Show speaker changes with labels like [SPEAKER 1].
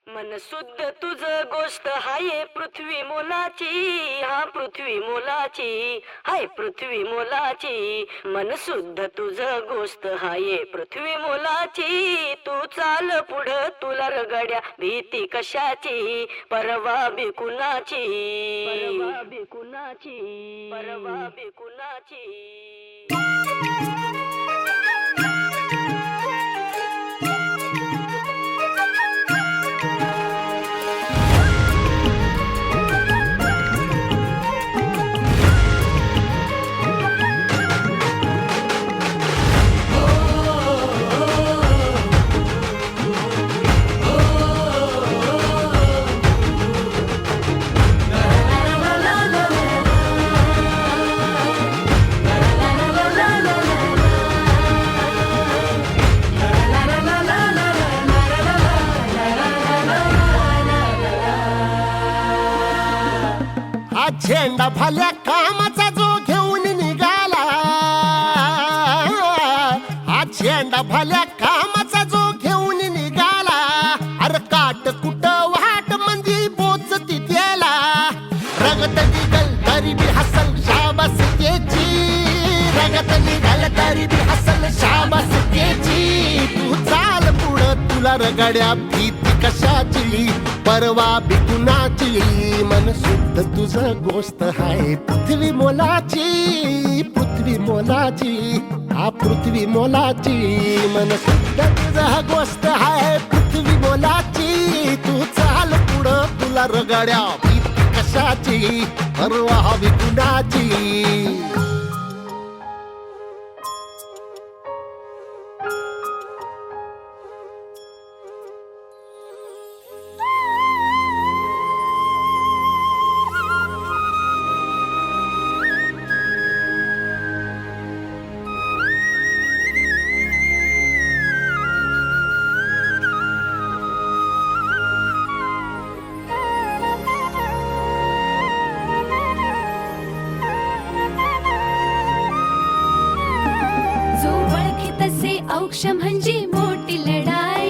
[SPEAKER 1] मन शुद्ध तुझ गोष्ट हाय पृथ्वी मोलाची, हा पृथ्वी मोलाची, हाय पृथ्वी मोलाची. मन शुद्ध तुझ गोष्ट हाय पृथ्वी मोलाची. तू चाल पुढ तुला रगड्या भीती कशाची, परवा बी कुणाची, परवा बी कुणाची, परवा बी कुणाची.
[SPEAKER 2] झेंडा भल्या कामाचा जो घेऊन निघाला, हा झेंडा भल्या कामाचा जो घेऊन निघाला. अरे काट कुट वाट मंदी पोचती त्याला, रगत निघल तरी बी हसल शाबास त्याची, रगत निघल तरी बी हसल शाबास त्याची. तू चाल पुढं तुला रगड्या भीती कशाची, परवा बी कुणाची. मन शुद्ध तुझं गोष्ट हाय पृथ्वी मोलाची, पृथ्वी मोलाची, हा पृथ्वी मोलाची. मन शुद्ध तुझं गोष्ट हाय पृथ्वी मोलाची. तू चाल पुढं तुला रगड्या भीती कशाची, परवा बी कुणाची.
[SPEAKER 3] जो ओळखी तसे औक्ष म्हणजे मोठी लढाई.